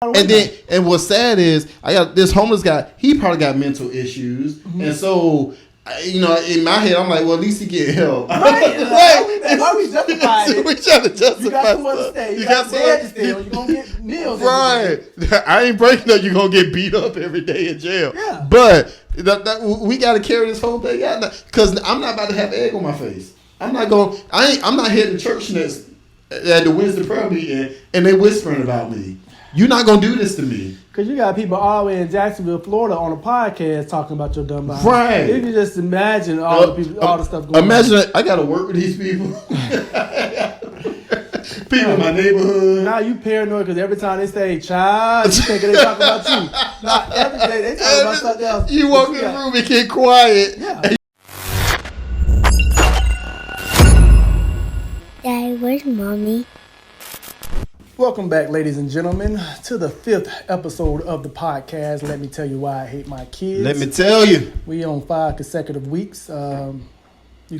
And what's sad is I got this homeless guy. He probably got mental issues, and so in my head, I'm like, well, at least he get help. Right. Why we justifying it? We trying to justify. You got somewhere to stay. You got bed to stay on. You gonna get meals. Right. I ain't breaking up. You gonna get beat up every day in jail. Yeah. But we got to carry this whole thing out because I'm not about to have egg on my face. I'm not going. I'm not hitting church next at the Wednesday prayer meeting and they whispering about me. You're not gonna do this to me. Because you got people all the way in Jacksonville, Florida, on a podcast talking about your dumb mind. Right. You can just imagine all the people, all the stuff going on. Imagine I got to work with these people. People in my neighborhood. Now you paranoid because every time they say child, you think they talking about you. Not every day they talking about something else. You walk in the room and get quiet. Yeah. Dad, where's Mommy? Welcome back, ladies and gentlemen, to the 5th episode of the podcast. Let me tell you why I hate my kids. Let me tell you. We on 5 consecutive weeks. You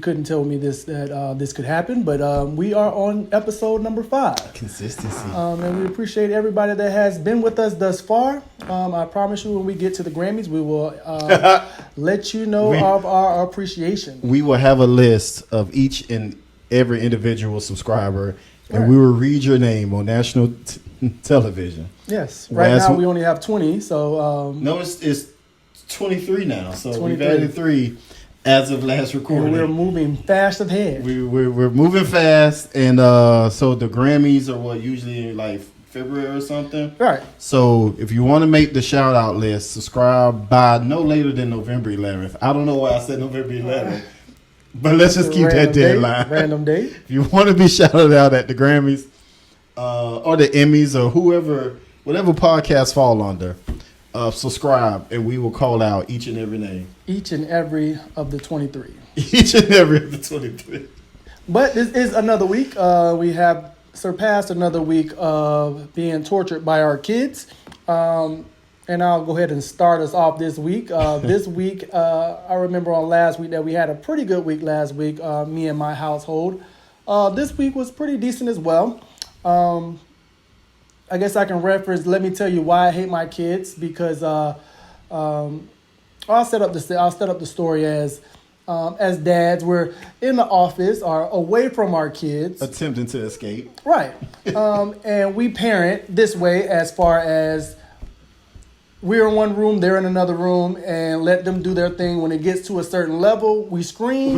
couldn't tell me that this could happen, but we are on episode number 5. Consistency. And we appreciate everybody that has been with us thus far. I promise you when we get to the Grammys, we will let you know of our appreciation. We will have a list of each and every individual subscriber. And we will read your name on national television. Yes. Right now we only have 20. So no, it's 23 now. So 23. We've added 3 as of last recording. And we're moving fast ahead. We're moving fast, and so the Grammys are usually like February or something. Right. So if you want to make the shout out list, subscribe by no later than November 11th. I don't know why I said November 11th. But let's just keep that deadline. Random date. If you want to be shouted out at the Grammys or the Emmys or whatever podcast fall under, subscribe and we will call out each and every name. Each and every of the 23. Each and every of the 23. But this is another week. We have surpassed another week of being tortured by our kids. And I'll go ahead and start us off this week. This week, I remember on last week that we had a pretty good week last week, me and my household. This week was pretty decent as well. I guess I can reference, let me tell you why I hate my kids, because I'll set up the story as dads, we're in the office or away from our kids. Attempting to escape. Right. And we parent this way as far as we're in one room, they're in another room, and let them do their thing. When it gets to a certain level, we scream.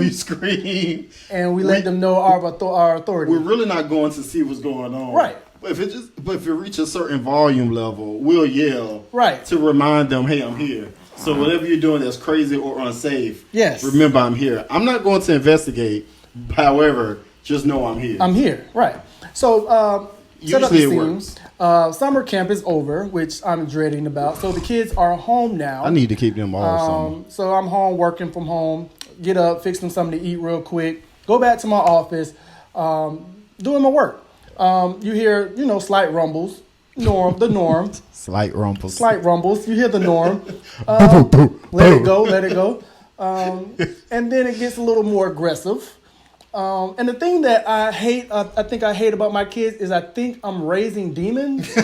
And we let them know our authority. We're really not going to see what's going on. Right. But if it reaches a certain volume level, we'll yell. Right. To remind them, hey, I'm here. So whatever you're doing that's crazy or unsafe, yes, remember I'm here. I'm not going to investigate. However, just know I'm here. I'm here. Right. So usually it works. Summer camp is over, which I'm dreading about. So the kids are home now. I need to keep them all summer. So I'm home working from home. Get up, fix them something to eat real quick. Go back to my office, doing my work. You hear, slight rumbles. The norm. Slight rumbles. You hear the norm. Let it go. And then it gets a little more aggressive. And the thing that I think I hate about my kids is I think I'm raising demons.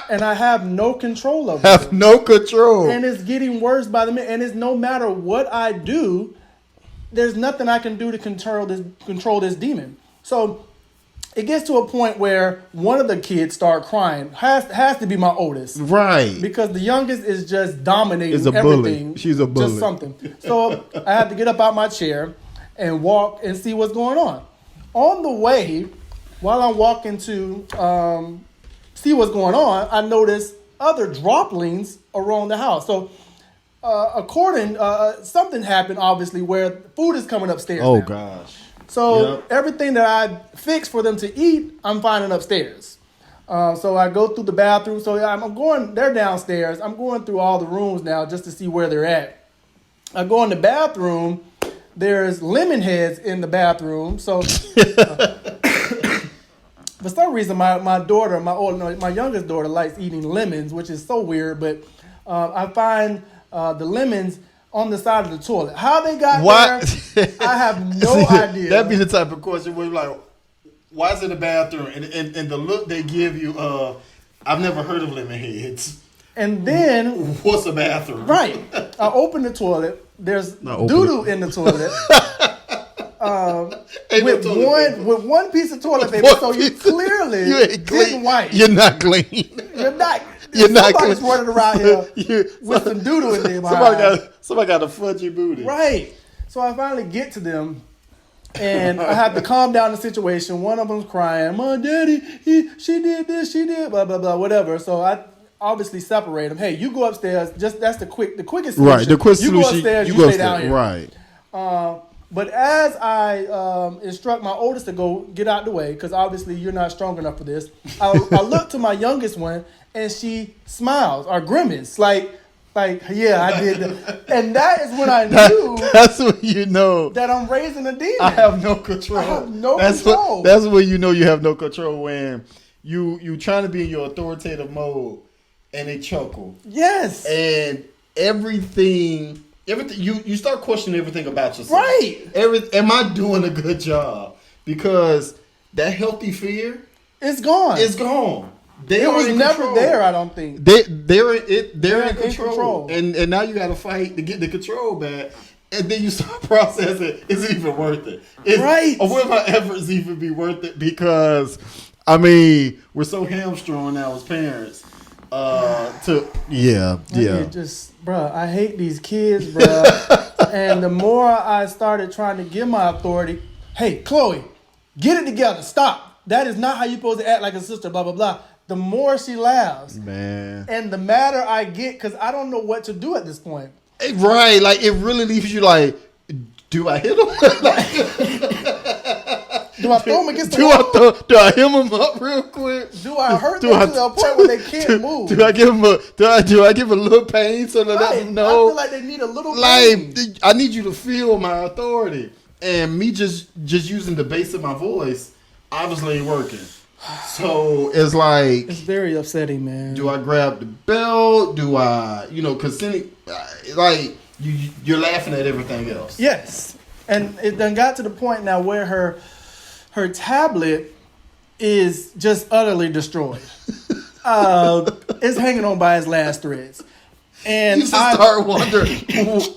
And I have no control over them. No control. And it's getting worse by the minute. And it's no matter what I do, there's nothing I can do to control this demon. So it gets to a point where one of the kids start crying. Has to be my oldest. Right. Because the youngest is just dominating everything. Bully. She's a bully. Just something. So I have to get up out my chair and walk and see what's going on. On the way, while I'm walking to see what's going on, I notice other droplings around the house. So something happened, obviously, where food is coming upstairs Oh, now. gosh. So everything that I fixed for them to eat, I'm finding upstairs. So I go through the bathroom. So they're downstairs. I'm going through all the rooms now just to see where they're at. I go in the bathroom. There's lemon heads in the bathroom. So for some reason, my youngest daughter likes eating lemons, which is so weird. But I find the lemons on the side of the toilet. How they got there, I have no idea. That'd be the type of question where you're like, why is it a bathroom? And the look they give you, I've never heard of lemon heads. And then, What's a bathroom? right, I open the toilet. There's Not doo-doo in the toilet. Ain't no toilet paper. With one piece of toilet paper, One so you piece. clearly You ain't clean. didn't wipe. You're not clean. You're not. You're not Somebody's clean. running around here with some doo-doo in there. Somebody got a fudgy booty. Right. So I finally get to them, and I have to calm down the situation. One of them's crying, "Mom, Daddy, she did this, she did blah blah blah, whatever." So I obviously separate them. Hey, you go upstairs. Just that's the quickest solution. Right. The quick solution. You go upstairs. You stay down here. Right. But as I instruct my oldest to go get out the way, because obviously you're not strong enough for this, I look to my youngest one, and she smiles or grimace, like yeah, I did that. And that is when I knew That's when you know that I'm raising a demon. I have no control. I have no control. That's when you know you have no control, when you trying to be in your authoritative mode and they chuckle. Yes. And everything you start questioning everything about yourself. Right. Am I doing a good job? Because that healthy fear It's gone. is gone. It was never there, I don't think. They're in control. control. And now you got to fight to get the control back. And then you start processing, is it even worth it? Right. Or will my efforts even be worth it? Because, I mean, we're so hamstrung now as parents. Bruh, I hate these kids, bruh. And the more I started trying to give my authority, hey, Chloe, get it together. Stop. That is not how you're supposed to act like a sister, blah, blah, blah. The more she laughs. Man. And the madder I get, because I don't know what to do at this point. Right. Like, it really leaves you like, do I hit him? Do I throw him against the wall? Do I hem him up real quick? Do I hurt them to the point where they can't move? Do I give them do I give a little pain so that I know? I feel like they need a little like pain. I need you to feel my authority, and me just using the bass of my voice obviously ain't working. So it's like it's very upsetting, man. Do I grab the belt? Do I, because like you're laughing at everything else. Yes, and it done got to the point now where her tablet is just utterly destroyed. It's hanging on by its last threads. And you just start wondering,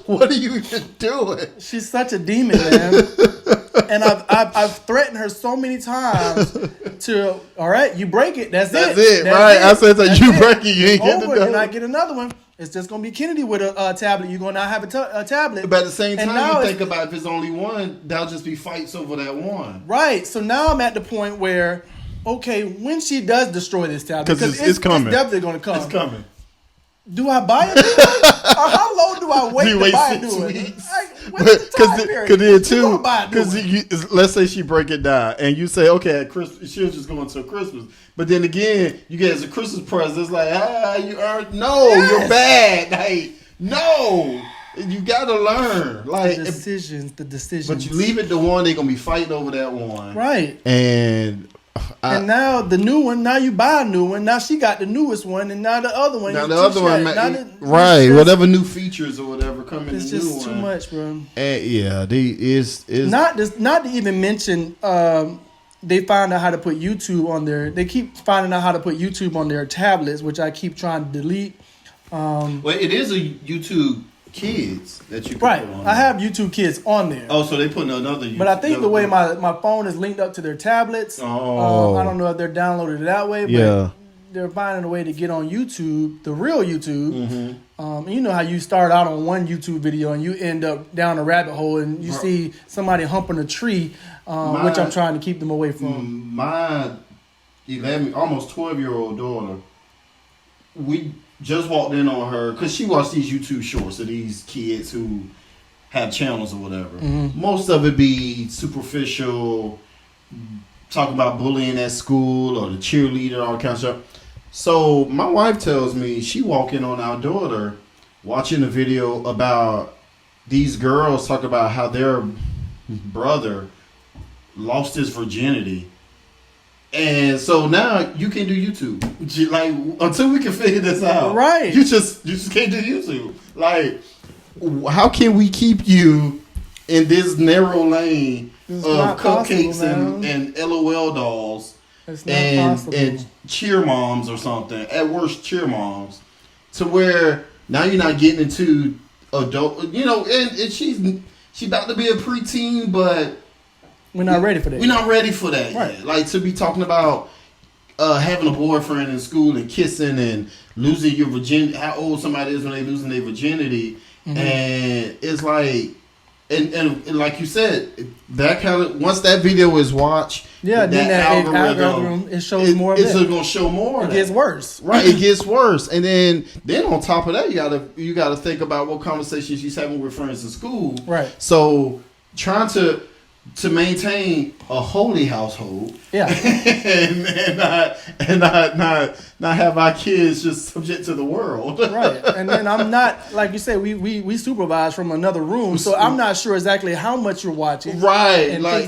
what are you even doing? She's such a demon, man. And I've threatened her so many times to, all right, you break it, that's it, right? I said that you break it, you ain't getting another one. And I get another one. It's just gonna be Kennedy with a tablet. You're gonna not have a tablet. But at the same time, you think about if it's only one, that'll just be fights over that one. Right. So now I'm at the point where, okay, when she does destroy this tablet, because it's coming, it's definitely gonna come. It's coming. Do I buy a new one? Or how long do I wait to buy a new one? Because then too, because let's say she break it down, and you say, okay, at Christmas, she'll just go until Christmas. But then again, you get as a Christmas present, it's like, you earned. No, you're bad. Like, no, you gotta learn. Like the decisions. But you leave it to one, they're gonna be fighting over that one, right? And now the new one. Now you buy a new one. Now she got the newest one, and now the other one. Now the other one, right? Whatever new features or whatever come in the new one. It's just too much, bro. And yeah, is not to even mention. They find out how to put YouTube on their. They keep finding out how to put YouTube on their tablets, which I keep trying to delete. Well, it is a YouTube Kids that you can right. put on. I have YouTube Kids on there. Oh, so they putting another YouTube. But I think the way my phone is linked up to their tablets. Oh. I don't know if they're downloaded that way. But yeah. They're finding a way to get on YouTube, the real YouTube. Mm-hmm. You know how you start out on one YouTube video and you end up down a rabbit hole and you see somebody humping a tree, which I'm trying to keep them away from. My 11, almost 12-year-old daughter, we just walked in on her because she watched these YouTube shorts of these kids who have channels or whatever. Mm-hmm. Most of it be superficial, talking about bullying at school or the cheerleader, all kinds of stuff. So my wife tells me she walked in on our daughter watching a video about these girls talk about how their brother lost his virginity. And so now you can't do YouTube. Like, until we can figure this out. Right. You just can't do YouTube. Like, how can we keep you in this narrow lane of cupcakes and LOL dolls It's not possible. and cheer moms or something. At worst, cheer moms. To where now you're not getting into adult, and she's about to be a preteen, but we're not ready for that. We're not ready for that right. yet. Like, to be talking about having a boyfriend in school and kissing and losing your virginity, how old somebody is when they're losing their virginity. And it's like, and like you said, that kind of, once that video is watched, then that algorithm, it shows more of it. It's going to show more. It gets worse. Right, it gets worse. And then on top of that, you gotta think about what conversations she's having with friends in school. Right. So trying to maintain a holy household, and not have our kids just subject to the world, right? And then I'm not, like you said, we supervise from another room, so I'm not sure exactly how much you're watching, right? And like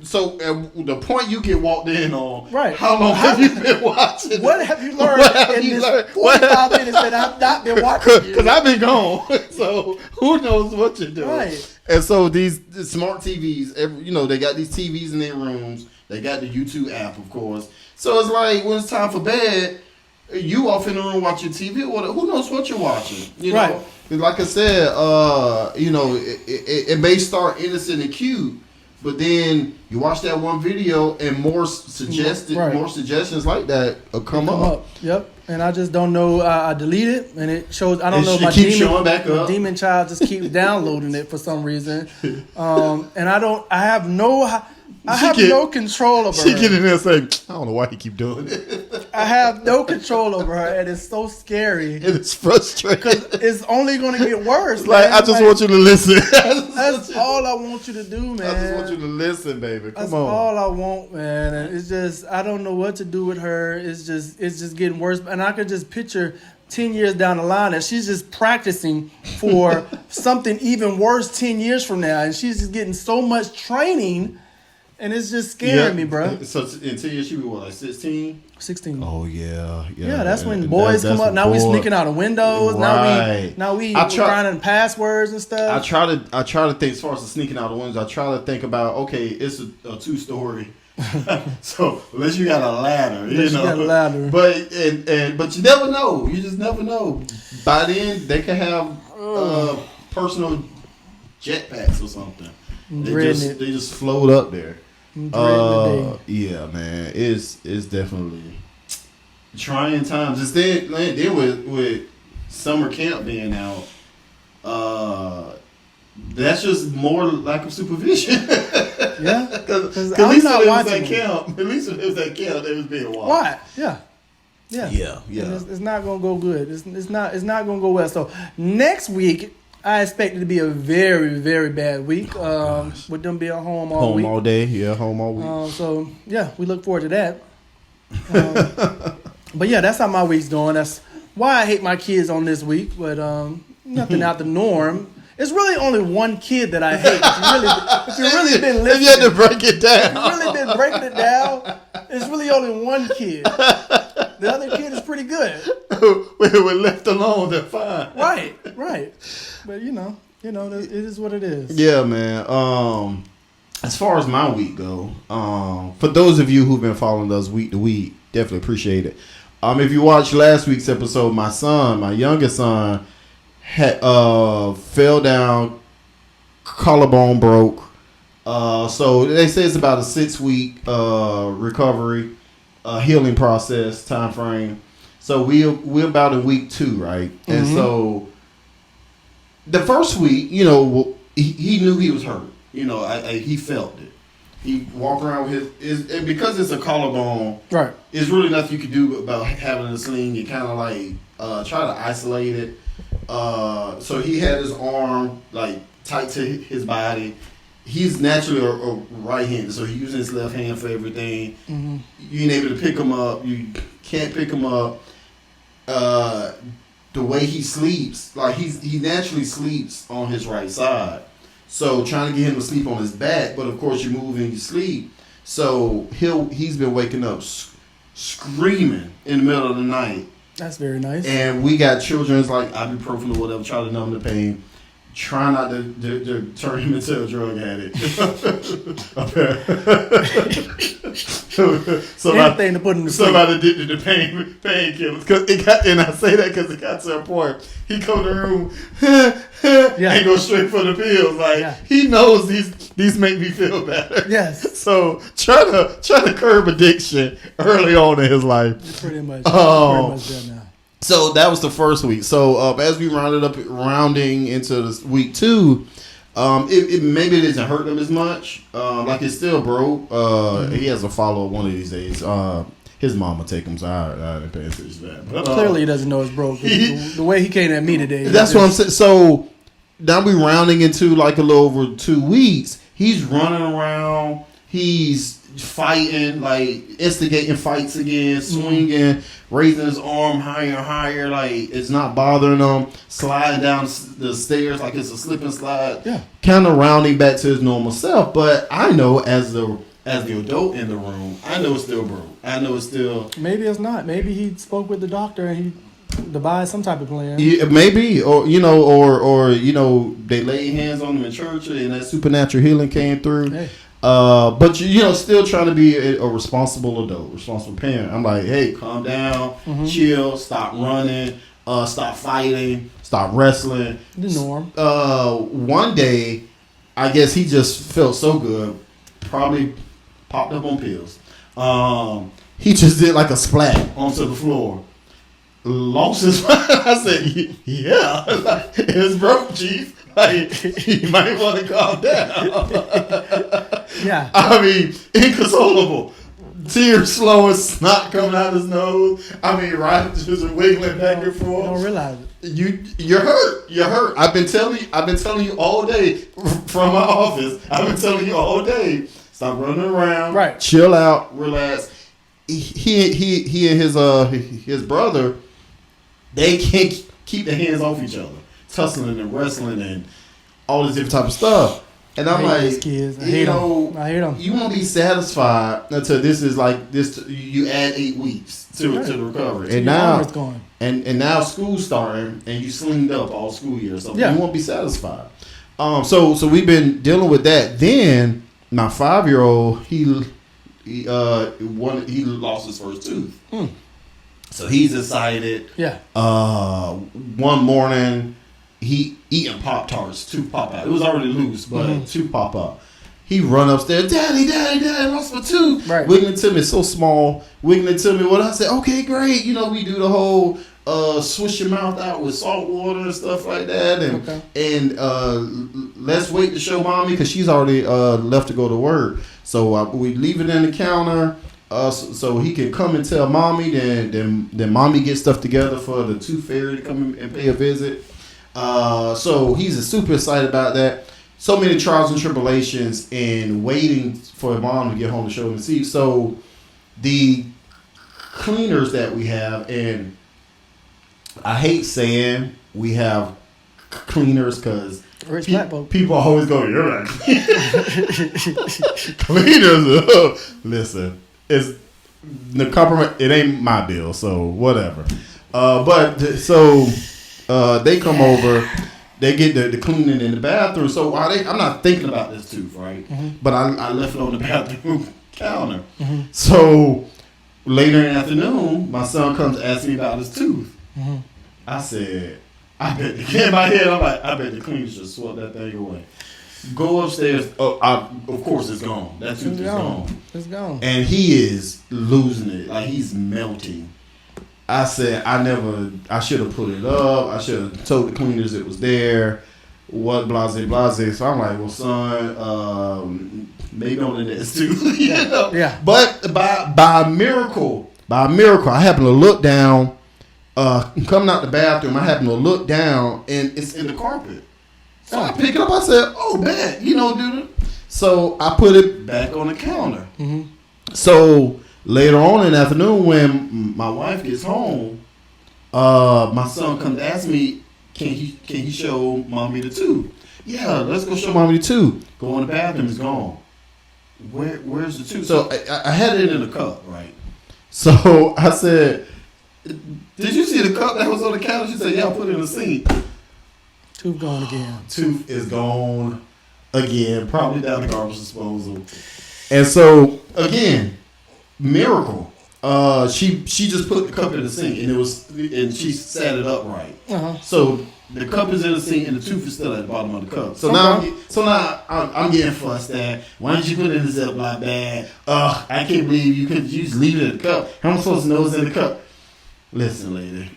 so, the point you get walked in on, right? How long have you been watching? What have you learned in this 45 minutes that I've not been watching? Because I've been gone, so who knows what you're doing, right? And so these smart TVs, they got these TVs in their rooms. They got the YouTube app, of course. So it's like when it's time for bed, you off in the room watching TV. Who knows what you're watching? Right. Like I said, it may start innocent and cute, but then you watch that one video and more suggestions like that will come up. Yep. And I just don't know. I delete it, and it shows. I don't know. My demon child just keeps downloading it for some reason, and I have no control over her. She get in there and say, "I don't know why he keep doing it." I have no control over her, and it's so scary. It is frustrating. It's only going to get worse. Like, I just want you to listen. That's all I want you to do, man. I just want you to listen, baby. Come on. That's all I want, man. And it's just, I don't know what to do with her. It's just getting worse. And I could just picture 10 years down the line that she's just practicing for something even worse 10 years from now. And she's just getting so much training. And it's just scaring me, bro. So in 10 years, she was like 16? 16. Oh, yeah. Yeah, that's when boys come up. Now we sneaking out of windows. Right. Now we finding passwords and stuff. I try to think, as far as the sneaking out of windows, I try to think about, okay, it's a 2-story. So unless you got a ladder, you got a ladder. But you never know. You just never know. By then, they could have personal jetpacks or something. They just float up there. Yeah, man, it's definitely trying times. It's then with summer camp being out, that's just more lack of supervision. Yeah, because at least if it was at camp, they was being watched. Why? Yeah. It's not gonna go good. It's not gonna go well. So next week, I expect it to be a very, very bad week. With them being home all week. Home all day, yeah, home all week. So yeah, we look forward to that. But yeah, that's how my week's going. That's why I hate my kids on this week. But nothing out the norm. It's really only one kid that I hate. If you really been listening, if you had to break it down, if you really been breaking it down, it's really only one kid. The other kid is pretty good. We're left alone, they're fine. Right. But it is what it is. Yeah, man. As far as my week go, for those of you who've been following us week to week, definitely appreciate it. If you watched last week's episode, my youngest son, fell down, collarbone broke. So they say it's about a 6-week recovery, healing process time frame. So we're about in week 2, right? Mm-hmm. And so the first week, he knew he was hurt. He felt it. He walked around with his and because it's a collarbone, right? There's really nothing you can do about having a sling. You kind of like try to isolate it. So he had his arm like tight to his body. He's naturally a right-handed, so he's using his left hand for everything. Mm-hmm. You ain't able to pick him up. You can't pick him up. The way he sleeps, like he naturally sleeps on his right side. So trying to get him to sleep on his back, but of course you move in your sleep. So he's been waking up screaming in the middle of the night. That's very nice. And we got children's like ibuprofen or whatever, try to numb the pain. try not to turn him into a drug addict. Anything to put him to sleep. Somebody addicted to painkillers. And I say that because it got to a point. He come to the room and go straight for the pills. Like he knows these make me feel better. Yes. So try to curb addiction early on in his life. Pretty much there now. So that was the first week. So as we rounding into this week 2, it maybe it doesn't hurt him as much. Like it's still broke. He has a follow-up one of these days. His mom will take him, so I didn't pay attention to that. But, clearly he doesn't know it's broke. The way he came at me today. That's what I'm saying. So now we rounding into like a little over 2 weeks. He's running around. He's fighting, like instigating fights again, swinging, raising his arm higher and higher, like it's not bothering him, sliding down the stairs like it's a slip and slide, kind of rounding back to his normal self. But I know as the adult in the room, I know it's still broke. I know it's still, maybe it's not. Maybe he spoke with the doctor and he devised some type of plan. Yeah, maybe, or they laid hands on him in church and that supernatural healing came through. Hey. But still trying to be a responsible adult, responsible parent. I'm like, hey, calm down, chill, stop running, stop fighting, stop wrestling. The norm. One day, I guess he just felt so good, probably popped up on pills. He just did like a splat onto the floor. Lost his mind. I said, yeah, it's broke, Chief. Like, you might want to calm down. Yeah. I mean, inconsolable. Tears flowing, snot coming out his nose. I mean, right, just wiggling back and forth. You don't realize it. You're hurt. You're hurt. I've been telling you all day from my office. I've been telling you all day. Stop running around. Right. Chill out. Relax. He and his brother, they can't keep their hands off each other. Tussling and wrestling and all this different type of stuff. And I'm like, these kids. I hate them. You won't be satisfied until this is like this. You add 8 weeks to the recovery, and now it's going. And now school's starting, and you slinged up all school year, so you won't be satisfied. So we've been dealing with that. Then my 5-year-old, he lost his first tooth, so he's excited. Yeah. One morning, he eating Pop-Tarts, 2 pop out. It was already loose, but 2 pop out. He run upstairs, Daddy, lost my tooth. Right. Wiggling to me, so small, wiggling to me. What I said, okay, great. We do the whole swish your mouth out with salt water and stuff like that. And let's wait to show mommy because she's already left to go to work. So we leave it in the counter so he can come and tell mommy. Then mommy gets stuff together for the tooth fairy to come and pay a visit. So he's super excited about that. So many trials and tribulations and waiting for mom to get home to show him the see. So the cleaners that we have, and I hate saying we have cleaners because people always go, you're right. Cleaners, listen, it's the compromise. It ain't my bill, so whatever. They come over, they get the cleaning in the bathroom. So I'm not thinking about this tooth, right? But I left it on the bathroom counter. So later in the afternoon, my son comes to ask me about his tooth. I said, in my head, I'm like, I bet the cleaners just swept that thing away. Go upstairs. Of course, it's gone. That tooth is gone. It's gone. And he is losing it. Like, he's melting. I said, I should have put it up. I should have told the cleaners it was there. What, blase. So I'm like, well, son, maybe on the next too. Yeah. But by a miracle, I happened to look down, coming out the bathroom, I happened to look down, and it's in the carpet. So I pick it up. I said, oh, man, dude. So I put it back on the counter. So later on in the afternoon, when my wife gets home, my son comes to ask me, can he show mommy the tooth? Yeah, let's go show mommy the tooth. Go in the bathroom, it's gone. Where's the tooth? So I had it in a cup, right? So I said, did you see the cup that was on the counter? She said, yeah, I put it in the sink. Tooth gone again. Tooth is gone again, probably down the garbage disposal. And so again, miracle. She just put the cup in the sink and she sat it upright. So the cup is in the sink and the tooth is still at the bottom of the cup. So now I'm getting fussed at. Why didn't you put it in the Ziploc bag? I can't believe you just leave it in the cup. How am I supposed to know it's in the cup? Listen, lady,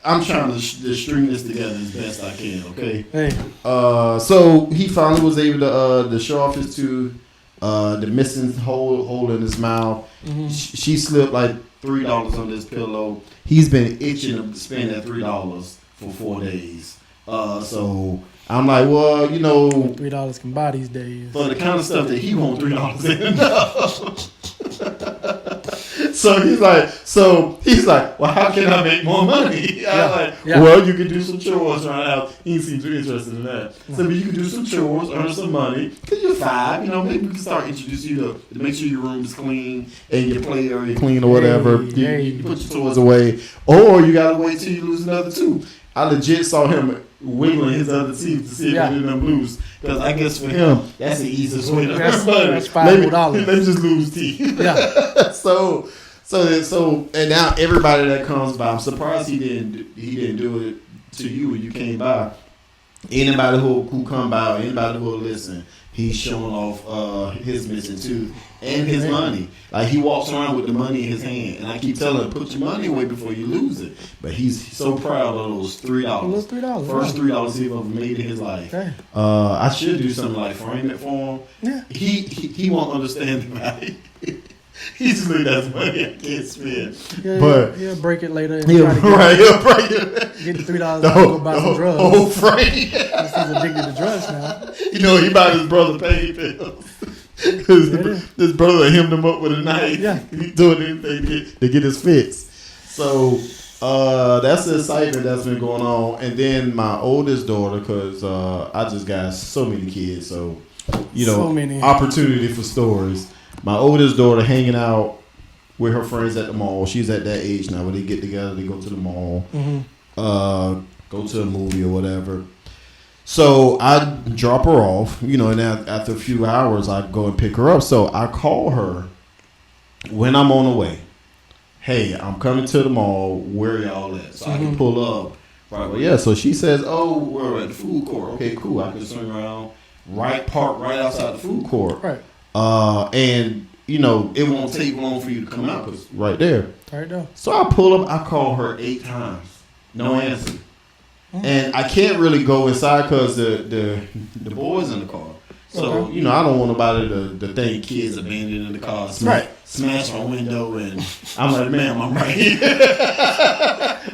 I'm trying to string this together as best I can. Okay. Hey. So he finally was able to show off his tooth. The missing hole in his mouth. She slipped like $3 on this pillow. He's been itching to spend that $3 for 4 days. So I'm like, well, you know, $3 can buy these days. for the kind of stuff that he wants, $3 ain't enough. So he's like, well, how can I make more money? I'm like, well, you can do some chores around the house. He seems too interested in that. So you can do some chores, earn some money. Because you're 5, you know, maybe we can start introducing you to make sure your room is clean and your play area clean or whatever. You put your toys away. Or you got to wait till you lose another tooth. I legit saw him wiggling his other teeth to see if it didn't lose. Because I guess for him, that's the easiest way to earn money. That's $5. Let me just lose teeth. Yeah. So, and now everybody that comes by, I'm surprised he didn't do it to you when you came by. Anybody who come by, anybody who will listen, he's showing off his missing tooth and his money. Like he walks around with the money in his hand, and I keep telling him, put your money away before you lose it. But he's so proud of those $3. Those $3. First $3 he ever made in his life. Okay. I should do something like frame it for him. Yeah. He won't understand the value. He's just like, that's money I can't spend. Yeah, but he'll break it later. And he'll break it. Get the $3 and go buy some drugs. Oh, frame. He's addicted to drugs now. You know, he bought his brother pain pills. Because his brother hemmed him up with a knife. Yeah. He's doing anything to get his fix. So that's the excitement that's been going on. And then my oldest daughter, because I just got so many kids. So, you know, opportunity for stories. My oldest daughter hanging out with her friends at the mall. She's at that age now where they get together, they go to the mall, go to a movie or whatever. So I drop her off, you know, and after a few hours, I go and pick her up. So I call her when I'm on the way. Hey, I'm coming to the mall. Where y'all at? So I can pull up. Right. Well, yeah. So she says, oh, we're at the food court. Okay, cool. I can swing around, park right outside the food court. Right. And, you know, it won't take long for you to come out because right there. Right there. So I pull up. I call her 8 times. No answer. And I can't really go inside because the boys in the car. So, you know, I don't want nobody to think kids abandoned in the car. Smash my window and I'm like, ma'am, I'm right here.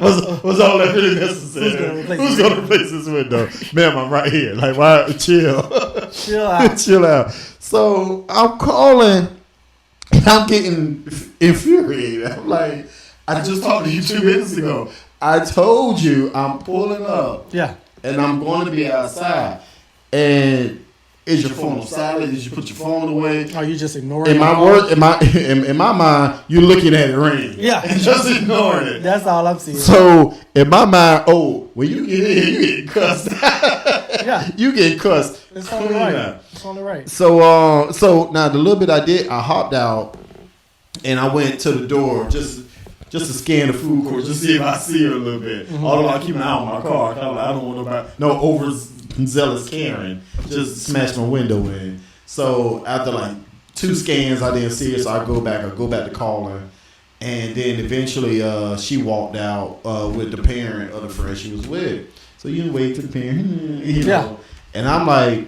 was all that really necessary? Who's going to replace this window? Ma'am, I'm right here. Like, why? Chill. Chill out. Chill out. So I'm calling and I'm getting infuriated. I'm like, I just talked to you 2 minutes ago. I told you I'm pulling up. Yeah. And I'm going to be outside. And is your phone on silent? Did you put your phone away? Are you just ignoring it? In my mind, you're looking at it ring. Yeah. And just ignoring it. That's all I'm seeing. So in my mind, when you get in, you get cussed. Yeah. You get cussed. It's only right. It's only right. So now the little bit I did, I hopped out and I went to the door just to scan the food court, just see if I see her a little bit. Although I keep an eye on my car. I don't want no overzealous Karen. Just smash my window in. So after like 2 scans, I didn't see her. So I go back to call her. And then eventually she walked out with the parent of the friend she was with. So you wait for the parent, you know. And I'm like,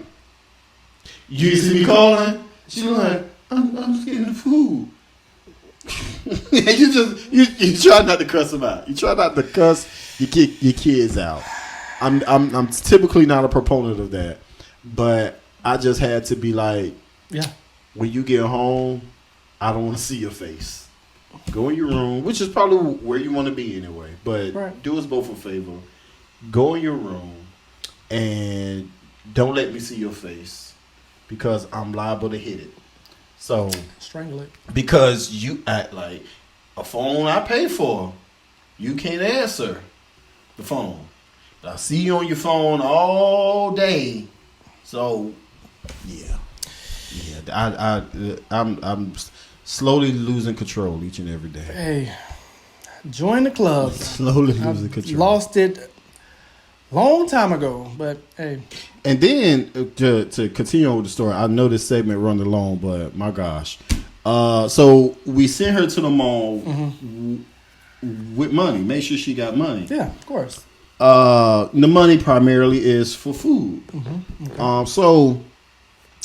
you see me calling? She's like, I'm just getting the food. you try not to cuss them out. You try not to cuss your kids out. I'm typically not a proponent of that, but I just had to be like, when you get home, I don't want to see your face. Go in your room, which is probably where you want to be anyway. But do us both a favor. Go in your room and don't let me see your face because I'm liable to hit it. So strangle it. Because you act like a phone I pay for. You can't answer the phone. I see you on your phone all day. So, yeah. I'm slowly losing control each and every day. Hey, join the club. Slowly losing control. Lost it long time ago, but hey. And then to continue on with the story, I know this segment running long, but my gosh. So we sent her to the mall with money. Make sure she got money. Yeah, of course. The money primarily is for food. Okay. So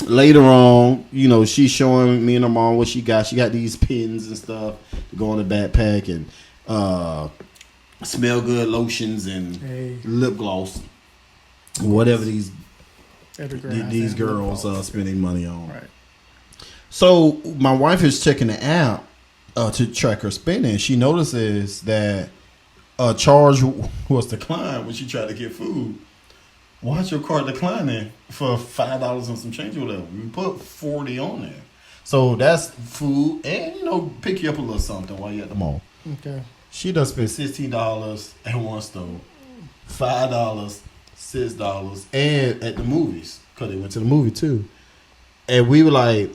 later on, she's showing me and her mom what she got. She got these pins and stuff to go in the backpack and smell good lotions and lip gloss, whatever these girls are spending money on. Right. So my wife is checking the app to track her spending. She notices that a charge was declined when she tried to get food. Why's your card declining for $5 and some change or whatever? We put $40 on there. So that's food and, pick you up a little something while you're at the mall. Okay. She done spent $16 at one store, $5, $6, and at the movies. Because they went to the movie too. And we were like,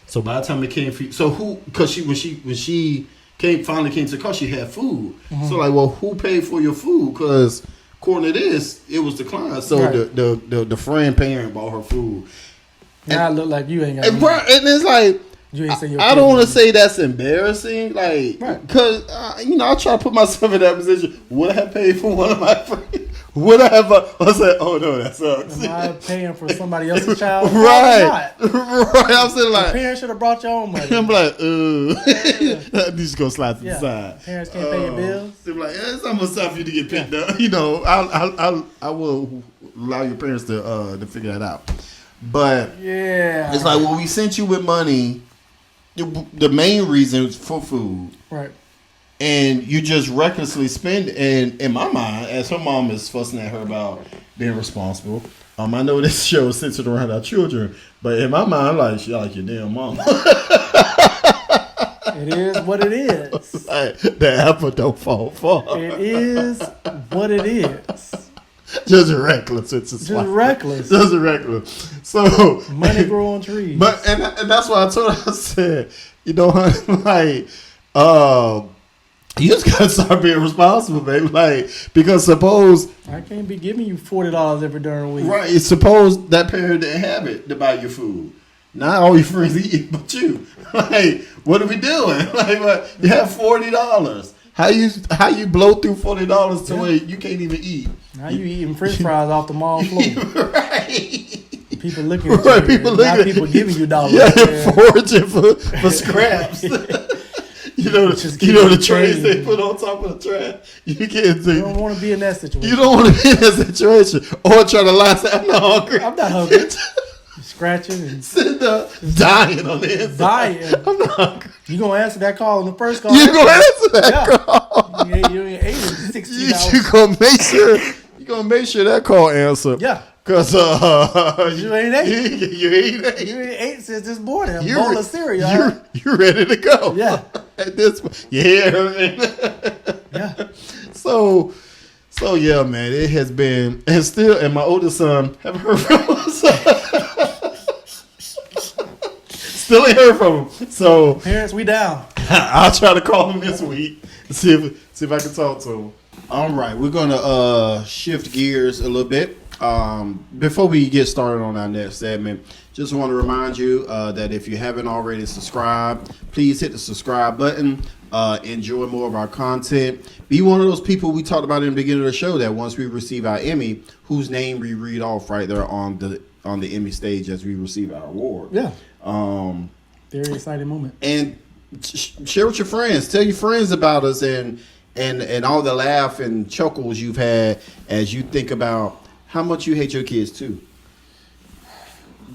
so by the time it came for you, so who, because when she finally came to the car, she had food. So like, well, who paid for your food? Because according to this, it was declined. So the friend parent bought her food. Now I look like you ain't got and it's like, you ain't say your I don't want to say that's embarrassing, like, because I try to put myself in that position. Would I have paid for one of my friends? Would I have? I said, oh no, that sucks. Am I paying for somebody else's child? Right. I'm saying like, your parents should have brought your own money. I'm like, I'm just gonna slide to the side. Parents can't pay your bills. They're like, it's almost time for you to get picked up. I will allow your parents to figure that out. But it's like when we sent you with money, the main reason was for food, right? And you just recklessly spend. And in my mind, as her mom is fussing at her about being responsible, I know this show is centered around our children, but in my mind, like, she like your damn mama. It is what it is. Like, the apple don't fall far. It is what it is. Just reckless. Just reckless. Just reckless. So money grow on trees. But and that's why I told her. I said, honey, like, you just gotta start being responsible, baby. Like, because suppose I can't be giving you $40 every darn week. Right. Suppose that parent didn't have it to buy your food. Not all your friends eating but you. Like, what are we doing? Like, what? You have $40. How you blow through $40 to where you can't even eat? Now you eating French fries off the mall floor. Right. People looking at you. Right. People giving you dollars. Yeah, foraging for scraps. The trays they put on top of the trash. You don't want to be in that situation. You don't want to be in that situation. Or try to lie and say, I'm not hungry. I'm not hungry. Scratching and sitting there dying on the inside. Dying. I'm not hungry. You gonna answer that call on the first call? You gonna answer that call? You ain't ate it 16 hours. You gonna make sure that call answer. Yeah. Cause you ain't ate. You ain't ate. You ain't ate since this morning. A bowl of cereal. You're ready to go. Yeah. At this point, yeah. So yeah, man, it has been, and my oldest son, haven't heard from him. Still ain't heard from him. So parents, we down. I'll try to call him this week and see if I can talk to him. All right, we're gonna shift gears a little bit. Before we get started on our next segment, just want to remind you that if you haven't already subscribed, please hit the subscribe button. Enjoy more of our content. Be one of those people we talked about in the beginning of the show that once we receive our Emmy, whose name we read off right there on the Emmy stage as we receive our award. Yeah. Very exciting moment. And share with your friends. Tell your friends about us and all the laugh and chuckles you've had as you think about how much you hate your kids too.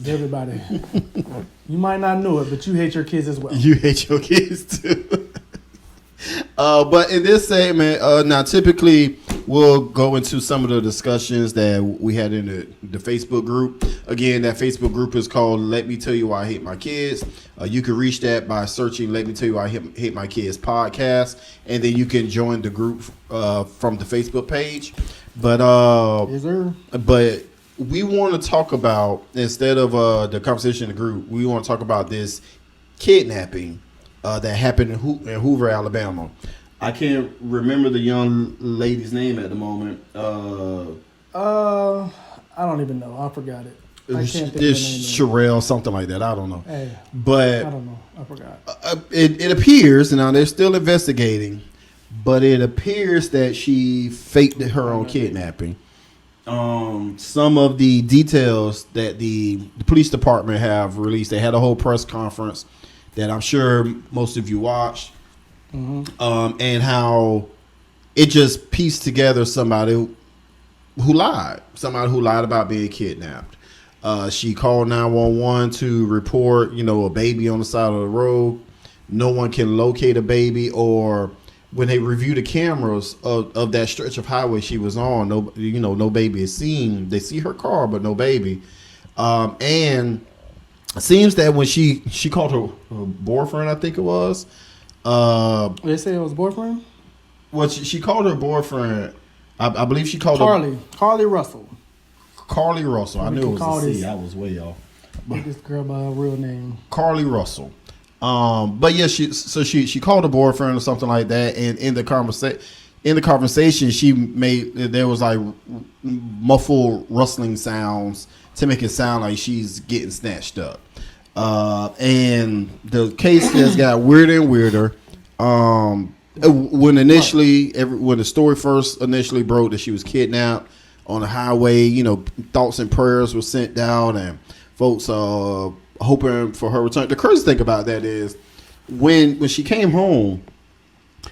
Everybody. You might not know it, but you hate your kids as well. You hate your kids too. But in this segment, now typically we'll go into some of the discussions that we had in the Facebook group. Again, that Facebook group is called Let Me Tell You Why I Hate My Kids. You can reach that by searching Let Me Tell You Why I Hate My Kids podcast. And then you can join the group from the Facebook page. But Yes, sir. but we want to talk about, instead of the conversation in the group, we want to talk about this kidnapping that happened in Hoover, Alabama. I can't remember the young lady's name at the moment. I don't even know. I forgot it. I can't think of the name. Sherelle, something like that. I don't know. Hey, But I don't know. I forgot. it appears, now they're still investigating, but it appears that she faked her own kidnapping. Some of the details that the police department have released, they had a whole press conference that I'm sure most of you watched, and how it just pieced together somebody who lied about being kidnapped. She called 911 to report, a baby on the side of the road. No one can locate a baby, or when they review the cameras of that stretch of highway she was on, no baby is seen. They see her car, but no baby. And it seems that when she called her boyfriend, I think it was. They say it was boyfriend? Well, she called her boyfriend. I believe she called Carlee Russell. Carlee Russell. I knew it was a C. This, I was way off. This girl by her real name. Carlee Russell. But yeah, she called her boyfriend or something like that, and in the conversation, there was like muffled rustling sounds to make it sound like she's getting snatched up. And the case just got weirder and weirder. When the story first initially broke that she was kidnapped on the highway, thoughts and prayers were sent down, and folks hoping for her return. The crazy thing about that is when she came home,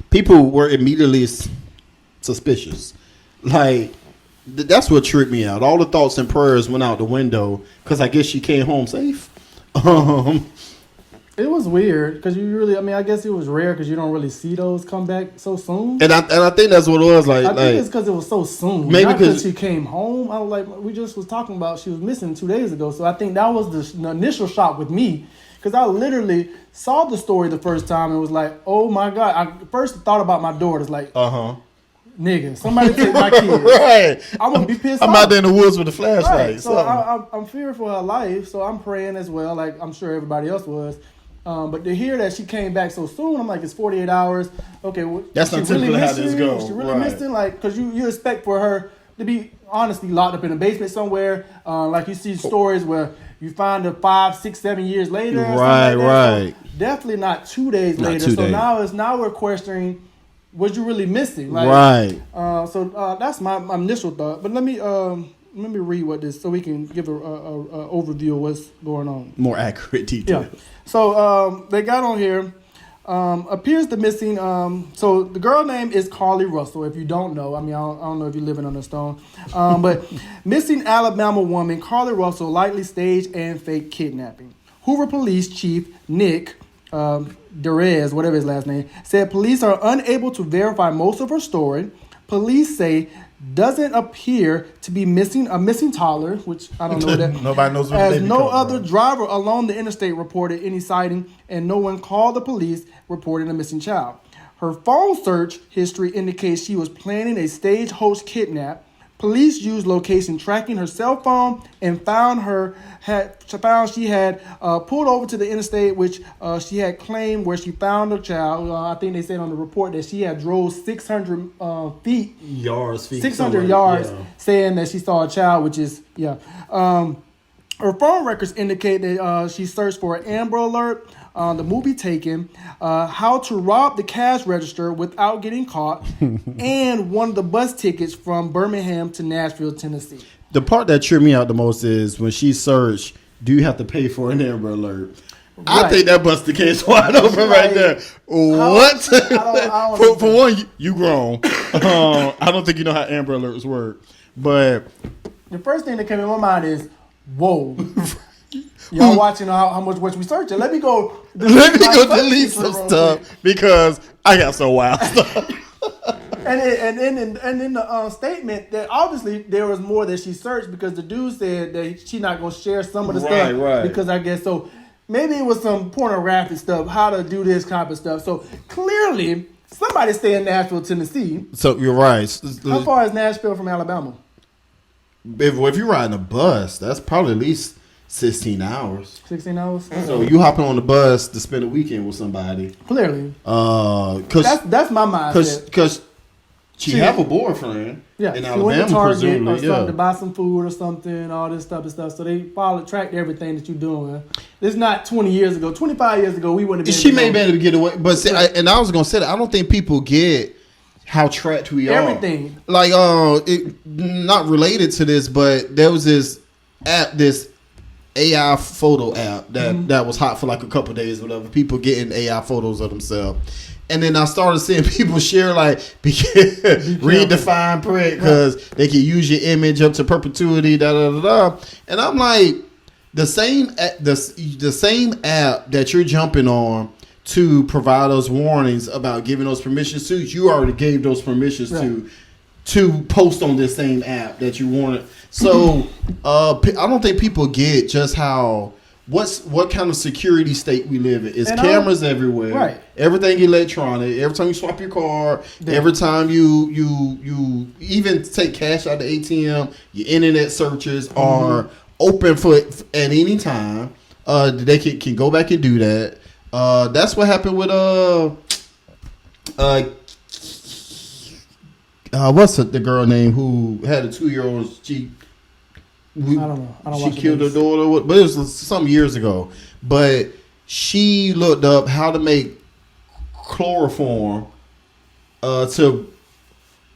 people were immediately suspicious. Like, that's what tripped me out. All the thoughts and prayers went out the window because I guess she came home safe. It was weird because I guess it was rare because you don't really see those come back so soon. And I think that's what it was like. I think it's because it was so soon. Maybe because she came home. I was like, we just was talking about she was missing 2 days ago. So I think that was the initial shock with me, because I literally saw the story the first time and was like, oh my God. I first thought about my daughters, like, nigga, somebody take my kids. Right. I'm gonna be pissed I'm off. out there in the woods with a flashlight. Right. So I'm fearful for her life. So I'm praying as well, like I'm sure everybody else was. But to hear that she came back so soon, I'm like, it's 48 hours. Okay, that's not typically how this goes. She really missed it, like, because you expect for her to be honestly locked up in a basement somewhere. Like you see stories where you find her 5, 6, 7 years later. Right. So definitely not 2 days later. So now we're questioning, was you really missing? Like, right. So that's my initial thought. But let me read what this, so we can give a overview of what's going on. More accurate detail. Yeah. So they got on here. Appears the missing. So the girl name is Carlee Russell. If you don't know, I don't know if you're living on a stone. But missing Alabama woman Carlee Russell likely staged and faked kidnapping. Hoover Police Chief Nick Derez, whatever his last name, said police are unable to verify most of her story. Police say doesn't appear to be missing a missing toddler, which I don't know that. Nobody knows. As no other driver along the interstate reported any sighting, and no one called the police reporting a missing child. Her phone search history indicates she was planning a staged hoax kidnap. Police used location tracking her cell phone and found she had pulled over to the interstate, which she had claimed where she found her child. I think they said on the report that she had drove 600 feet, 600 yards, saying that she saw a child, which is, her phone records indicate that she searched for an Amber Alert, the movie Taken, how to rob the cash register without getting caught, and one of the bus tickets from Birmingham to Nashville, Tennessee. The part that tripped me out the most is when she searched, do you have to pay for an Amber Alert? Right. I think that busts the case wide open right there. What? For one, you grown. I don't think you know how Amber Alerts work. But the first thing that came in my mind is, whoa. Y'all watching how much we searching. Let me go delete some stuff because I got some wild stuff. And in the statement that obviously there was more that she searched, because the dude said that she's not gonna share some of the stuff because I guess so. Maybe it was some pornographic stuff, how to do this kind of stuff. So clearly Somebody stay in Nashville, Tennessee. So you're right. How far is Nashville from Alabama? If you're riding a bus, that's probably at least 16 hours. 16 hours. So you hopping on the bus to spend a weekend with somebody. Clearly. That's my mindset. Because she have a boyfriend. Yeah, in she Alabama, went to Target presumably, or something to buy some food or something, all this type of stuff. So they track everything that you're doing. It's not 20 years ago. 25 years ago, we wouldn't have been. She may be able to get away. But see, I was going to say that. I don't think people get how tracked we are. Everything. Like, not related to this, but there was this app, this AI photo app that was hot for like a couple of days, whatever. People getting AI photos of themselves. And then I started seeing people share like, read the fine print because they can use your image up to perpetuity, da da da da. And I'm like, the same app that you're jumping on to provide those warnings about giving those permissions to, you already gave those permissions to post on this same app that you wanted. So I don't think people get just how. What kind of security state we live in? It's cameras everywhere. Right. Everything electronic. Every time you swap your card, every time you even take cash out of the ATM, your internet searches are open for at any time. They can go back and do that. That's what happened with what's the girl name who had a 2-year-old? I don't know. She killed her daughter, but it was some years ago. But she looked up how to make chloroform to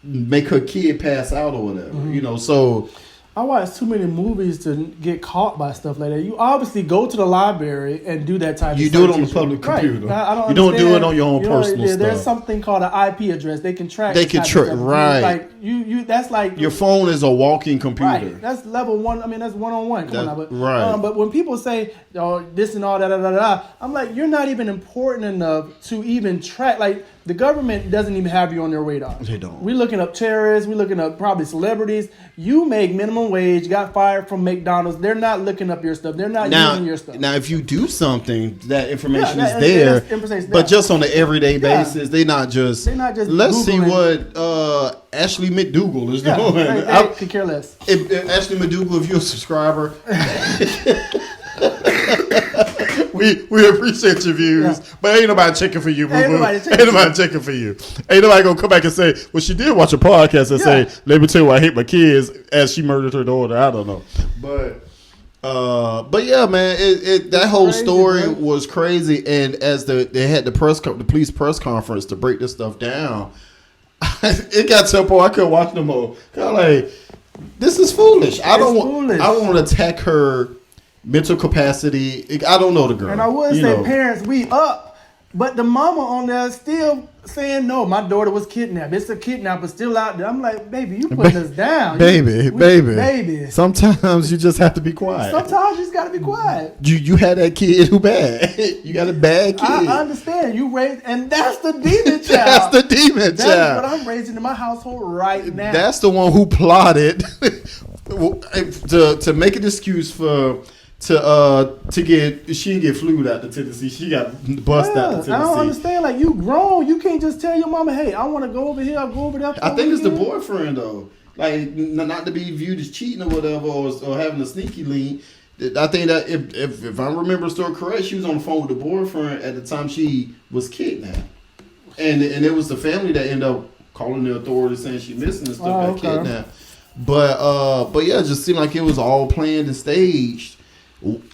make her kid pass out or whatever. So I watch too many movies to get caught by stuff like that. You obviously go to the library and do that type of stuff. You do it on the public computer. Right. You don't do it on your own personal stuff. There's something called an IP address. They can track. They can track. Right. Like you. That's like your phone is a walking computer. Right. That's level one. I mean, that's one-on-one. Right. But when people say, this and all that, I'm like, you're not even important enough to even track. Like, the government doesn't even have you on their radar. They don't. We're looking up terrorists. We're looking up probably celebrities. You make minimum wage, got fired from McDonald's. They're not looking up your stuff. They're not using your stuff. Now, if you do something, that information is there. there. But just on an everyday basis, they're not just. Let's see what Ashley McDougal is doing. I could care less. If Ashley McDougal, if you're a subscriber. We appreciate your views, but ain't nobody checking for you, boo-boo. Ain't nobody checking for you. Ain't nobody gonna come back and say, well, she did watch a podcast and say, let me tell you why I hate my kids as she murdered her daughter. I don't know. But yeah, man, that whole story was crazy. And as they had the police press conference to break this stuff down, it got to a point I couldn't watch no more. Kind of like, this is foolish. I don't want to attack her mental capacity. I don't know the girl. And I would say, parents, we up. But the mama on there still saying, no, my daughter was kidnapped. It's a kidnapper still out there. I'm like, baby, you putting us down. Baby. Sometimes you just have to be quiet. Sometimes you just got to be quiet. You had that kid who bad. You got a bad kid. I understand. You raised, and that's the demon child. That's the demon child. That's what I'm raising in my household right now. That's the one who plotted to make an excuse for... she didn't get flued out to Tennessee. She got bussed out to Tennessee. I don't understand. Like, you grown. You can't just tell your mama, hey, I want to go over here. I'll go over there. I think it's the boyfriend, though. Like, not to be viewed as cheating or whatever, or having a sneaky link. I think that if I remember the story correct, she was on the phone with the boyfriend at the time she was kidnapped. And it was the family that ended up calling the authorities saying she missing and stuff, got kidnapped. But yeah, it just seemed like it was all planned and staged.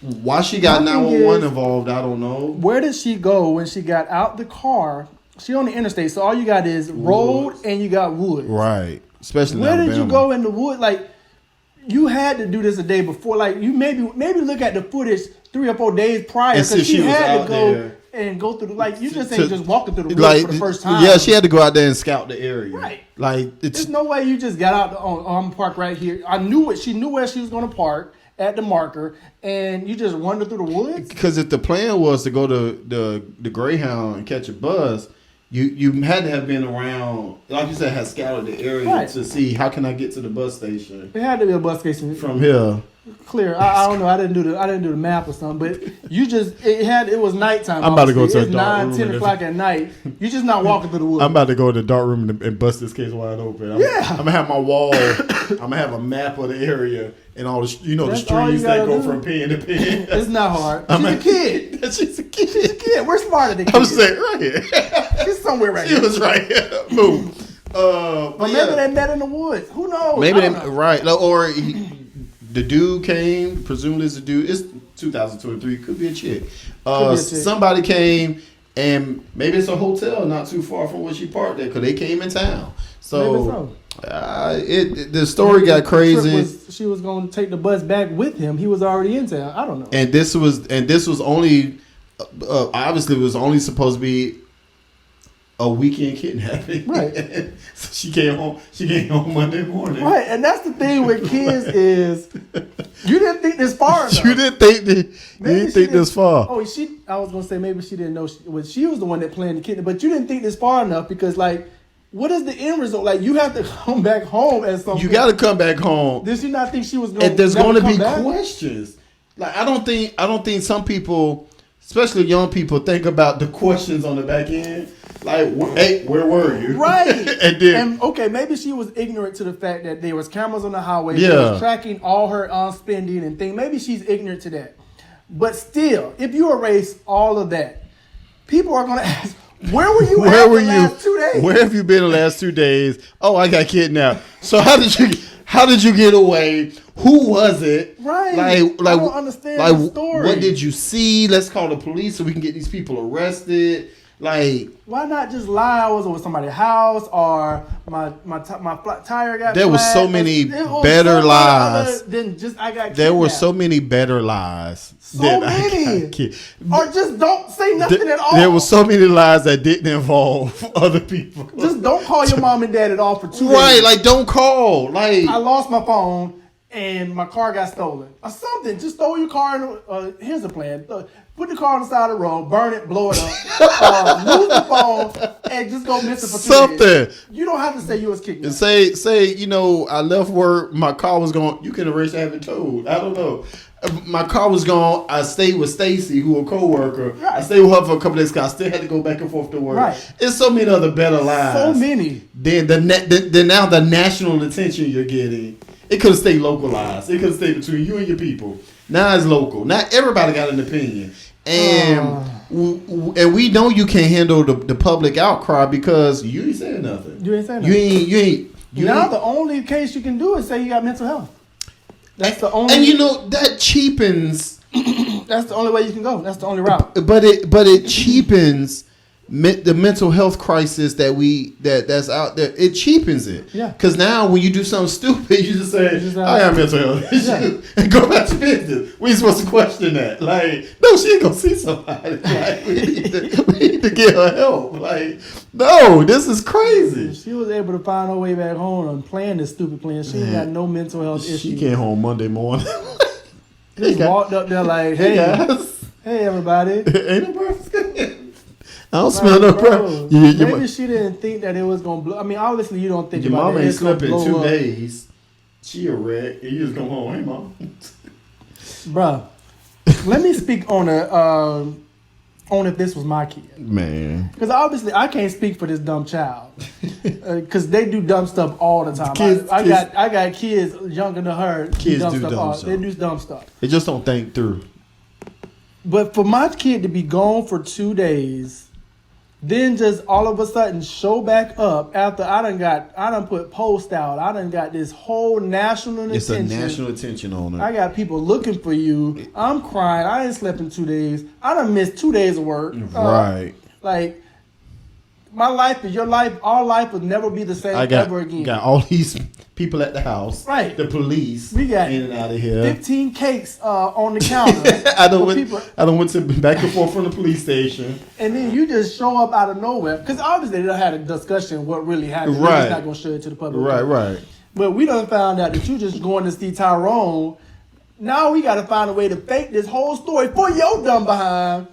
Why she got 911 involved, I don't know. Where did she go when she got out the car? She on the interstate, so all you got is road and you got woods. Right. Especially where did you go in the wood? Like, you had to do this a day before. Like, you maybe look at the footage 3 or 4 days prior, because she had to go and go through the, you just ain't just walking through the woods for the first time. Yeah, she had to go out there and scout the area. Right. Like, there's no way you just got out on park right here. She knew where she was going to park at the marker, and you just wandered through the woods? Because if the plan was to go to the Greyhound and catch a bus, you had to have been around, like you said, had scouted the area to see how can I get to the bus station. It had to be a bus station from here. clear. I don't know. I didn't do the math or something. But it was nighttime. I'm about to go to a it's dark 9, room 10 o'clock at night. You're just not walking through the woods. I'm about to go to the dark room and bust this case wide open. I'm gonna have my wall. I'm gonna have a map of the area and all the the streets that go from pen to pen. It's not hard. She's a kid. We're smarter than kids. I'm saying right here. She's somewhere right here. She was right here. Boom. But maybe they met in the woods. Who knows? Maybe right. Or the dude came. Presumably it's a dude. It's 2023. Could be a chick. Somebody came, and maybe it's a hotel not too far from where she parked at because they came in town. So. The story got crazy. She was going to take the bus back with him. He was already in town. I don't know. And this was only obviously it was only supposed to be a weekend kidnapping. Right. So she came home Monday morning. Right, and that's the thing with kids is you didn't think this far enough. You didn't think this far. Oh, I was gonna say maybe she didn't know she was the one that planned the kidnapping, but you didn't think this far enough because what is the end result? You have to come back home at some point. You got to come back home. Did you not think she was going? And there's going to be questions. I don't think some people, especially young people, think about the questions on the back end. Hey, where were you? Right. and okay, maybe she was ignorant to the fact that there was cameras on the highway. Yeah. She was tracking all her spending and things. Maybe she's ignorant to that. But still, if you erase all of that, people are going to ask, where were you the last 2 days? Where have you been the last 2 days? Oh, I got kidnapped. So how did you get away? Who was it? Right. I don't understand the story. What did you see? Let's call the police so we can get these people arrested. Why not just lie? I was over somebody's house, or my tire got. There was so many better lies. Than just I got kidnapped. There were so many better lies. So many. Or just don't say nothing at all. There were so many lies that didn't involve other people. Just don't call your mom and dad at all for 2 days. Right, don't call. I lost my phone and my car got stolen or something. Just throw your car in. Here's the plan. Put the car on the side of the road, burn it, blow it up, lose the phone, and just go missing for 2 days. You don't have to say you was kidnapped. Say, I left work, my car was gone. You can erase having told. I don't know. My car was gone. I stayed with Stacy, who a co-worker. Right. I stayed with her for a couple days because I still had to go back and forth to work. Right. It's so many other better lies. So many. Then now the national attention you're getting, it could have stayed localized. It could have stayed between you and your people. Now it's local. Now everybody got an opinion. And we know you can't handle the public outcry because you ain't saying nothing. You ain't saying nothing. You now ain't. The only case you can do is say you got mental health. That's the only. And that cheapens. That's the only way you can go. That's the only route. But it cheapens the mental health crisis that's out there. It cheapens it. Yeah. Because now when you do something stupid, you just say, I have mental health issues. And go about your business. We ain't supposed to question that. No, she ain't gonna see somebody. We need to get her help. No, this is crazy. She was able to find her way back home and plan this stupid plan. She ain't got no mental health issues. She came home Monday morning. Just walked up there hey guys. Hey everybody. Ain't no breakfast. I don't smell no breath. Maybe she didn't think that it was gonna blow. I mean, obviously you don't think your about mama it. ain't slept in 2 days. She a wreck. And you just come home, hey mom. Bruh, let me speak on if this was my kid. Man. Because obviously I can't speak for this dumb child. Because they do dumb stuff all the time. I got kids younger than her. Kids do dumb stuff. They do dumb stuff. They just don't think through. But for my kid to be gone for 2 days, then just all of a sudden show back up after I done put post out. I done got this whole national attention. It's a national attention on her. I got people looking for you. I'm crying. I ain't slept in 2 days. I done missed 2 days of work. Right. My life is your life. Our life will never be the same ever again. Got all these people at the house. Right. The police. We got in and out of here. 15 cakes on the counter. I done went to back and forth from the police station. And then you just show up out of nowhere. Because obviously they done had a discussion what really happened. Right. We're just not going to show it to the public. Right. But we done found out that you just going to see Tyrone. Now we got to find a way to fake this whole story for your dumb behind.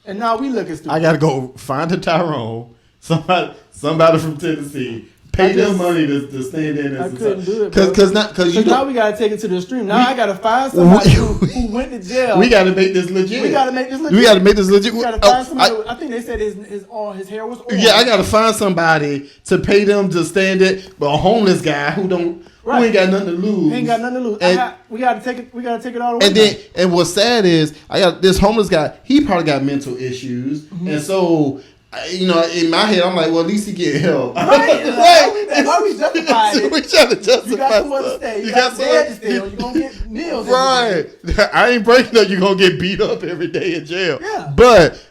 And now we looking stupid. I got to go find a Tyrone. Somebody from Tennessee, pay them money to stand in. I couldn't do it because now we gotta take it to the extreme. Now I gotta find somebody who went to jail. We gotta make this legit. We gotta make this legit. We gotta find somebody. I think they said his hair was orange. Yeah, I gotta find somebody to pay them to stand it. But a homeless guy who ain't got nothing to lose. Ain't got nothing to lose. We gotta take it. We gotta take it all the way. And what's sad is I got this homeless guy. He probably got mental issues, and so. In my head, I'm like, well, at least he get help. Right. Why we justifying it? We trying to justify. You got somewhere to stay. You got bed to stay on. You gonna get meals. Right. I ain't breaking up. You're gonna get beat up every day in jail. Yeah. But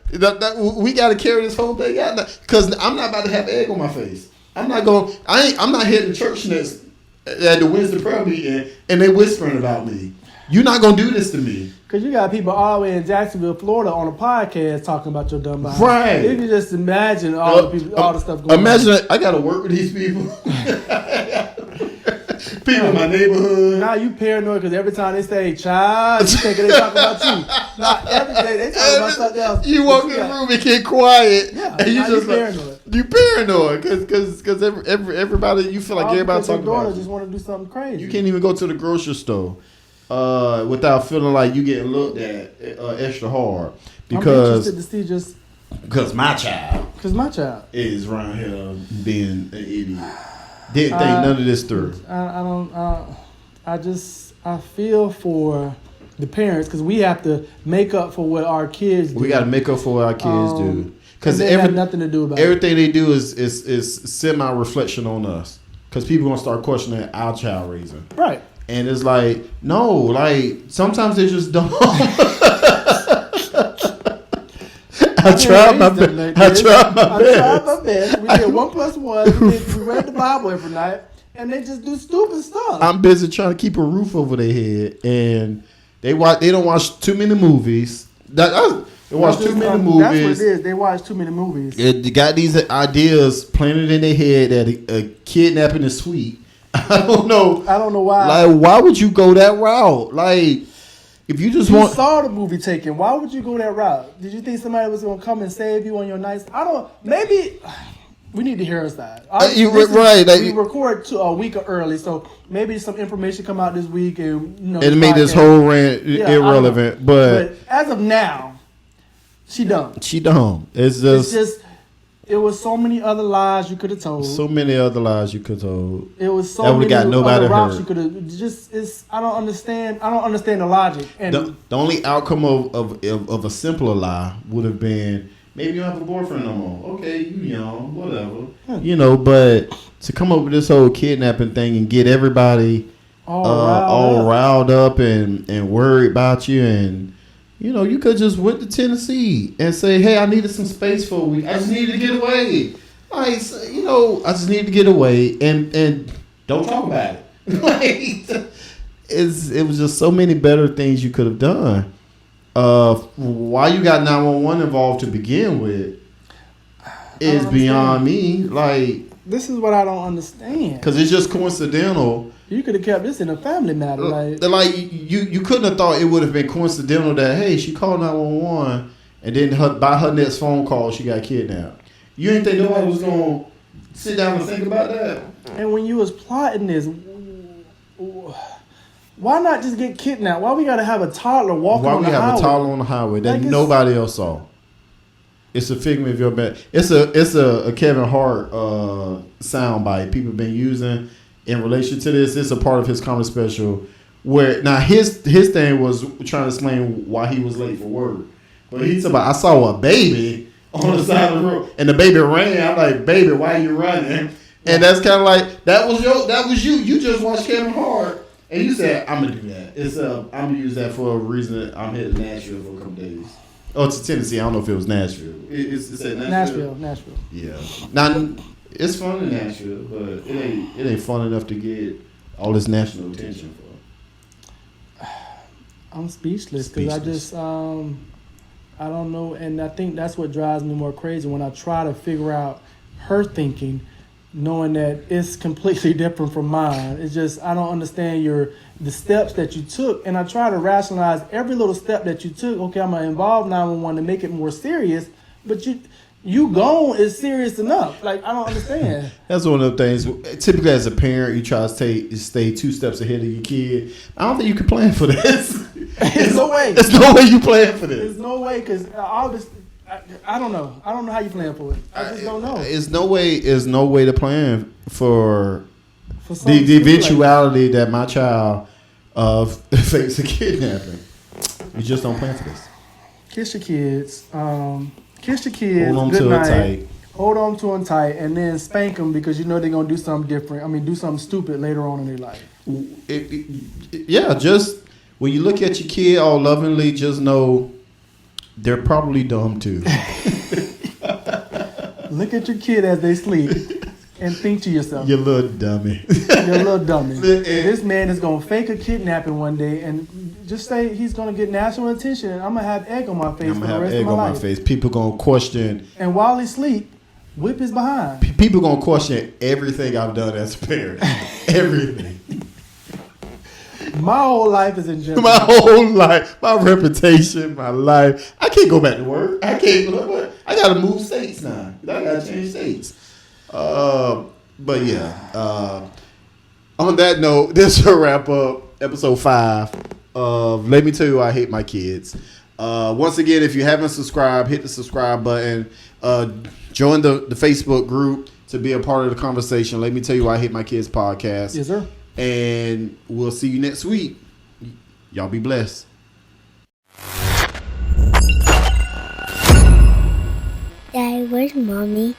we got to carry this whole thing out because I'm not about to have egg on my face. I'm not hitting church next at the Wednesday prayer meeting and they whispering about me. You're not gonna do this to me. Because you got people all the way in Jacksonville, Florida on a podcast talking about your dumb behind. Right. If you just imagine all the people, all the stuff going on. Imagine I got to work with these people. People in my neighborhood. Now you paranoid because every time they say child, you think they talking about you. Not every day they talking about something else. You walk in the room and get quiet. Yeah, and you just paranoid. You paranoid because everybody, you feel like everybody talking about you. Just want to do something crazy. You can't even go to the grocery store without feeling like you getting looked at extra hard. Because I'm interested to see because my child is around here being an idiot. Didn't think none of this through. I feel for the parents because we have to make up for what our kids do. We got to make up for what our kids do. Because they have nothing to do about everything they do is semi-reflection on us. Because people going to start questioning our child raising. Right. And it's like, no, like, sometimes they just don't. I tried my best. I tried my best. We did 1 + 1. We read the Bible every night. And they just do stupid stuff. I'm busy trying to keep a roof over their head. And they don't watch too many movies. They watch too many movies. That's what it is. They watch too many movies. They got these ideas planted in their head that a kidnapping is sweet. I don't know why. Like, why would you go that route? Like, if you just saw the movie Taken, why would you go that route? Did you think somebody was going to come and save you on your nights? Maybe we need to hear us that. We record a week early, so maybe some information come out this week and it made this whole rant irrelevant. But as of now, she dumb. It's just it was so many other lies you could have told. It was so many other other routes you could have. I don't understand the logic. And the only outcome of a simpler lie would have been maybe you don't have a boyfriend no more. Okay, you young, whatever. But to come up with this whole kidnapping thing and get everybody all riled up and worried about you and. You could just went to Tennessee and say, "Hey, I needed some space for a week. I just needed to get away. I just need to get away and don't talk about it." It was just so many better things you could have done. Why you got 911 involved to begin with is beyond me. Like, this is what I don't understand. Because it's just coincidental. You could have kept this in a family matter. Like you couldn't have thought it would have been coincidental that, hey, she called 911 and then by her next phone call, she got kidnapped. You didn't think nobody was going to sit down and think about that? And when you was plotting this, why not just get kidnapped? Why we got to have a toddler walking on the highway? Why we have a toddler on the highway that nobody else saw? It's a figment of your bed. It's a Kevin Hart soundbite people been using in relation to this. It's a part of his comedy special where now his thing was trying to explain why he was late for work. But he's about, I saw a baby on the side of the road and the baby ran. I'm like, baby, why are you running? And that's kind of like that was you. You just watched Kevin Hart and you said, I'm gonna do that. I'm gonna use that for a reason. I'm headed to Nashville for a couple days. Oh, to Tennessee. I don't know if it was Nashville. It's at Nashville. Nashville. Yeah. Now it's fun in Nashville, but it ain't fun enough to get all this national attention for. I'm speechless because I just I don't know, and I think that's what drives me more crazy when I try to figure out her thinking, knowing that it's completely different from mine. It's just I don't understand the steps that you took, and I try to rationalize every little step that you took. Okay, I'm gonna involve 911 to make it more serious, but you You gone is serious enough. Like, I don't understand. That's one of the things. Typically, as a parent, you try to stay 2 steps ahead of your kid. I don't think you can plan for this. There's no way. There's no way you plan for this. There's no way because all this. I don't know. I don't know how you plan for it. I just don't know. There's no way. There's no way to plan for something the eventuality that my child fakes a kidnapping. You just don't plan for this. Kiss your kids. Kiss your kids. Hold on good to night. them tight. Hold on to them tight, and then spank them because you know they're gonna do something different. I mean, do something stupid later on in their life. Yeah, just when you look at your kid all lovingly, just know they're probably dumb too. Look at your kid as they sleep and think to yourself, You little dummy. you're a little dummy. This man is gonna fake a kidnapping one day and just say he's gonna get national attention, and I'm gonna have egg on my face I'm for gonna the have rest of egg my on life. my face. People gonna question. And while he sleep, whip his behind. People gonna question everything I've done as a parent. Everything. My whole life is in jeopardy. My whole life, my reputation, my life. I can't go back to work. I can't. I gotta move states now. I gotta change states. But yeah. On that note, this will wrap up episode 5 of Let Me Tell You I Hate My Kids. Once again, if you haven't subscribed, hit the subscribe button. Join the Facebook group to be a part of the conversation. Let Me Tell You I Hate My Kids podcast. Yes, sir. And we'll see you next week. Y'all be blessed. Daddy, where's mommy?